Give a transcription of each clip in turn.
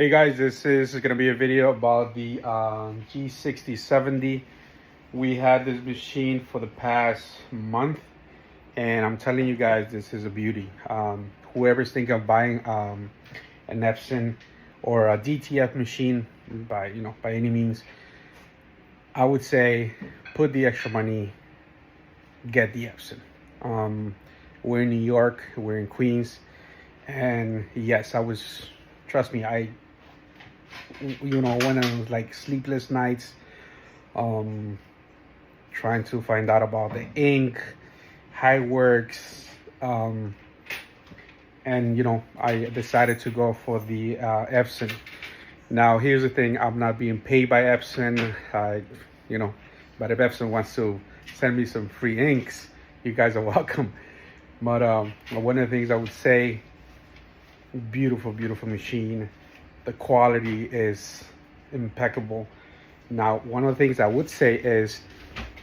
Hey guys, this is going to be a video about the G6070. We had this machine for the past month, and I'm telling you guys, this is a beauty. Whoever's thinking of buying an Epson or a DTF machine by any means, I would say put the extra money, get the Epson. We're in New York, we're in Queens, and yes, trust me, I went on like sleepless nights trying to find out about the ink, how it works, and I decided to go for the Epson. Now here's the thing, I'm not being paid by Epson, but if Epson wants to send me some free inks, you guys are welcome. But one of the things I would say, beautiful machine. The quality is impeccable. Now, one of the things I would say is,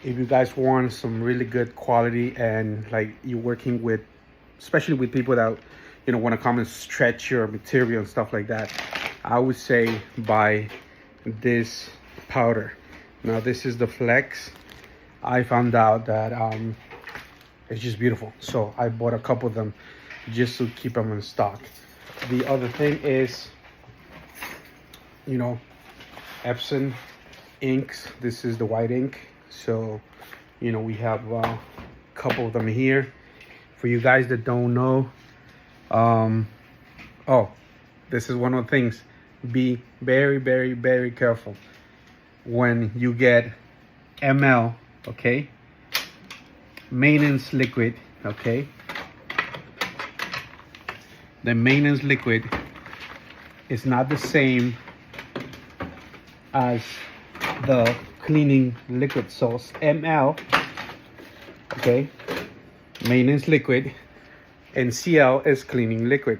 if you guys want some really good quality and like you're working with, especially with people that want to come and stretch your material and stuff like that, I would say buy this powder. Now, this is the Flex. I found out that it's just beautiful, so I bought a couple of them just to keep them in stock. The other thing is, Epson inks. This is the white ink, so we have a couple of them here. For you guys that don't know, this is one of the things. Be very careful when you get ml, okay, maintenance liquid, okay. The maintenance liquid is not the same as the cleaning liquid. So ml, okay, maintenance liquid, and cl is cleaning liquid.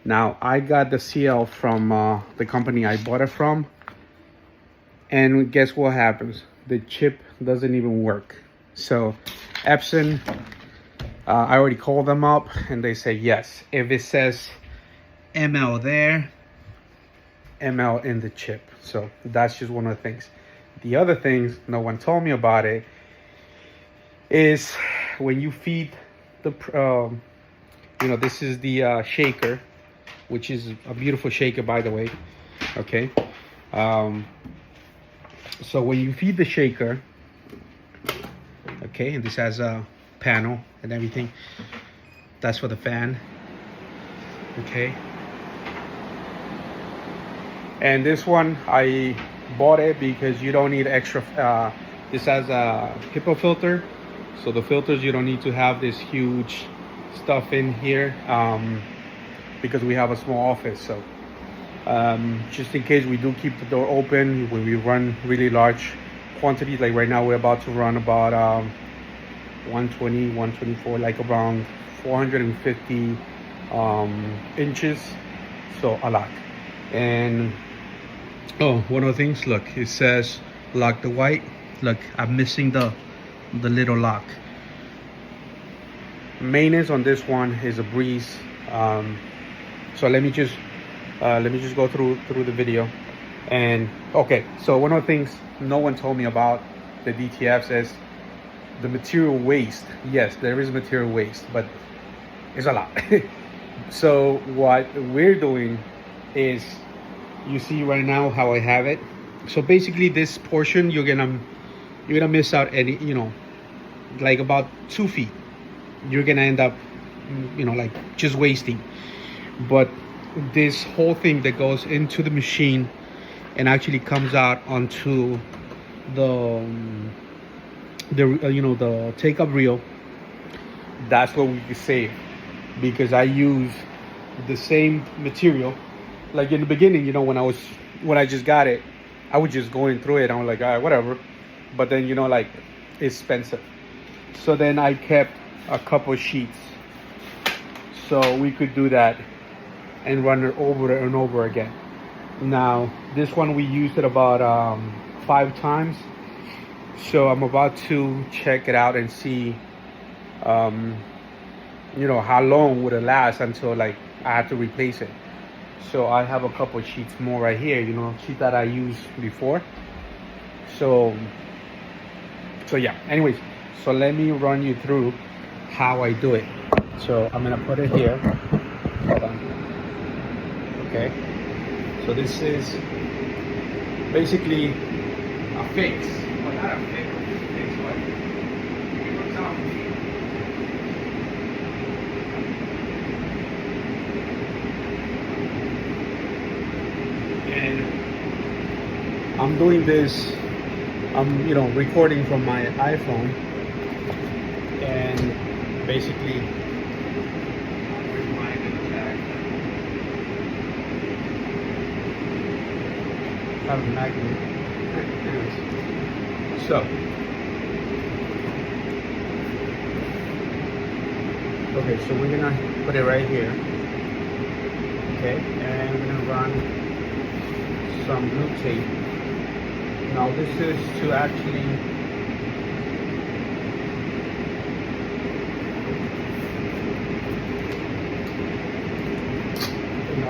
Now I got the cl from the company I bought it from, and guess what happens? The chip doesn't even work. So Epson, I already called them up and they say yes, if it says ml there, ml in the chip. So that's just one of the things. The other things no one told me about it is when you feed the this is the shaker, which is a beautiful shaker, by the way, okay. So when you feed the shaker, okay, and this has a panel and everything, that's for the fan, okay. And this one I bought it because you don't need extra this has a HEPA filter, so the filters, you don't need to have this huge stuff in here, because we have a small office. So just in case we do keep the door open when we run really large quantities, like right now we're about to run about 120 124, like around 450 inches, so a lot. And one of the things, look, it says lock the white. Look, I'm missing the little lock. Maintenance on this one is a breeze. So let me just go through the video. And okay, so one of the things no one told me about the DTFs is the material waste. Yes, there is material waste, but it's a lot. So what we're doing is, you see right now how I have it. So basically this portion, you're gonna miss out any, like about 2 feet. You're gonna end up, like just wasting. But this whole thing that goes into the machine and actually comes out onto the take-up reel, that's what we can save, because I use the same material. Like in the beginning, when I just got it, I was just going through it. I was like, all right, whatever. But then, like, it's expensive. So then I kept a couple sheets, so we could do that and run it over and over again. Now, this one we used it about 5 times. So I'm about to check it out and see, how long would it last until like I have to replace it. So I have a couple sheets more right here, you know, sheet that I used before. So yeah, anyways, so let me run you through how I do it. So I'm gonna put it here. Hold on. Okay. So this is basically a fix. Well, not a fix, but it works out. And I'm doing this, I'm recording from my iPhone, and basically have a magnet. So okay, so we're gonna put it right here. Okay, and we're gonna run some blue tape. Now this is to actually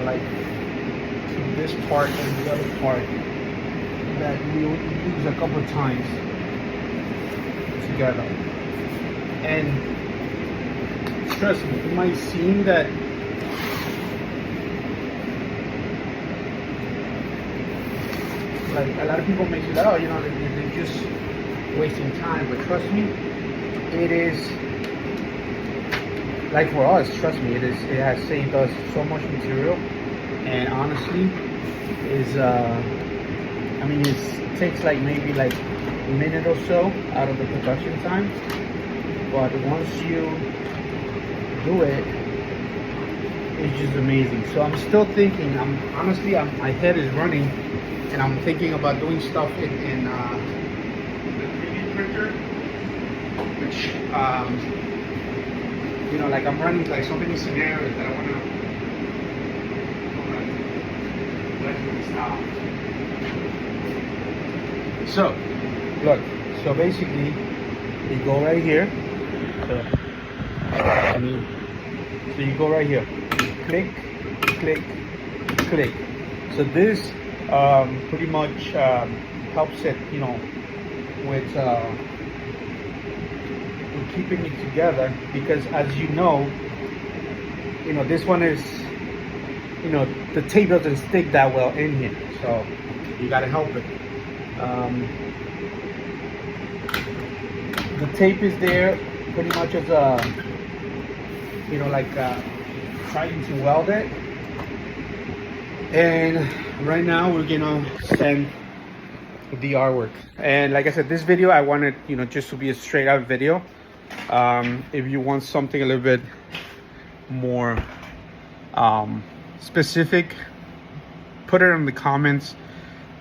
like this part and the other part that we use a couple of times together. And trust me, it might seem that like a lot of people may say, oh, they're just wasting time, but trust me, it is, like for us, trust me, it has saved us so much material. And honestly, it takes like maybe like a minute or so out of the production time, but once you do it, it's just amazing. So I'm still thinking, my head is running, and I'm thinking about doing stuff in the 3D printer, which like I'm running like so many scenarios that I want to stop. So look, so basically you go right here. So you go right here, click, click, click. So this pretty much helps it, with keeping it together, because as you know, this one is, the tape doesn't stick that well in here, so you gotta help it. The tape is there pretty much as a, trying to weld it. And right now we're gonna send the artwork. And like I said, this video I wanted, just to be a straight out video. If you want something a little bit more specific, put it in the comments.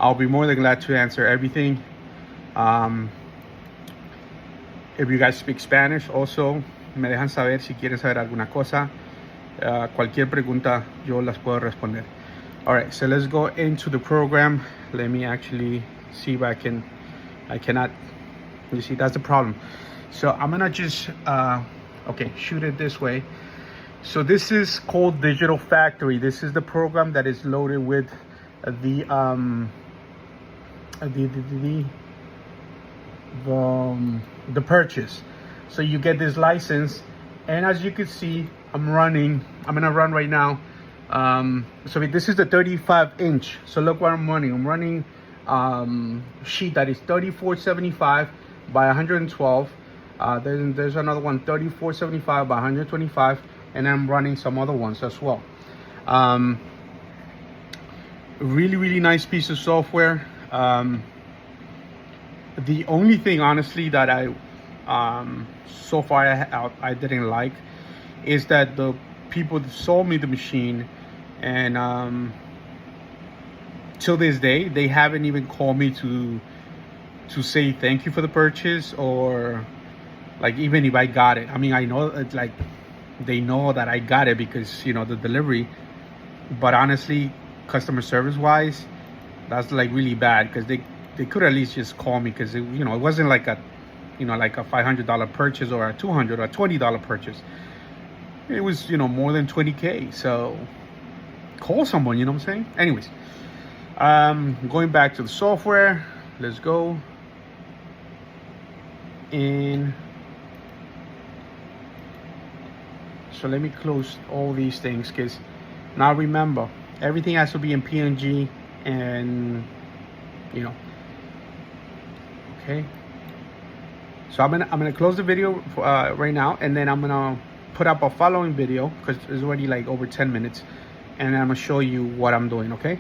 I'll be more than glad to answer everything. If you guys speak Spanish, also me dejan saber si quieren saber alguna cosa. Cualquier pregunta yo las puedo responder. All right, so let's go into the program. Let me actually see if I cannot, you see, that's the problem. So I'm gonna just shoot it this way. So this is called Digital Factory. This is the program that is loaded with the purchase. So you get this license, and as you can see, I'm gonna run right now. So this is the 35-inch. So look what I'm running. I'm running sheet that is 3475 by 112. There's another one, 3475 by 125, and I'm running some other ones as well. Really nice piece of software. The only thing, honestly, that I so far I didn't like is that the people that sold me the machine, and till this day they haven't even called me to say thank you for the purchase, or like even if I got it. I mean, I know it's like they know that I got it because the delivery, but honestly, customer service wise, that's like really bad, because they could at least just call me, because it wasn't like a like a $500 purchase or a $200 or $20 purchase. It was more than 20K. So call someone, you know what I'm saying? Anyways, going back to the software, let's go. And so let me close all these things, because now remember, everything has to be in PNG, and you know. Okay. So I'm gonna close the video right now, and then I'm gonna put up a following video because it's already like over 10 minutes, and I'm gonna show you what I'm doing. Okay.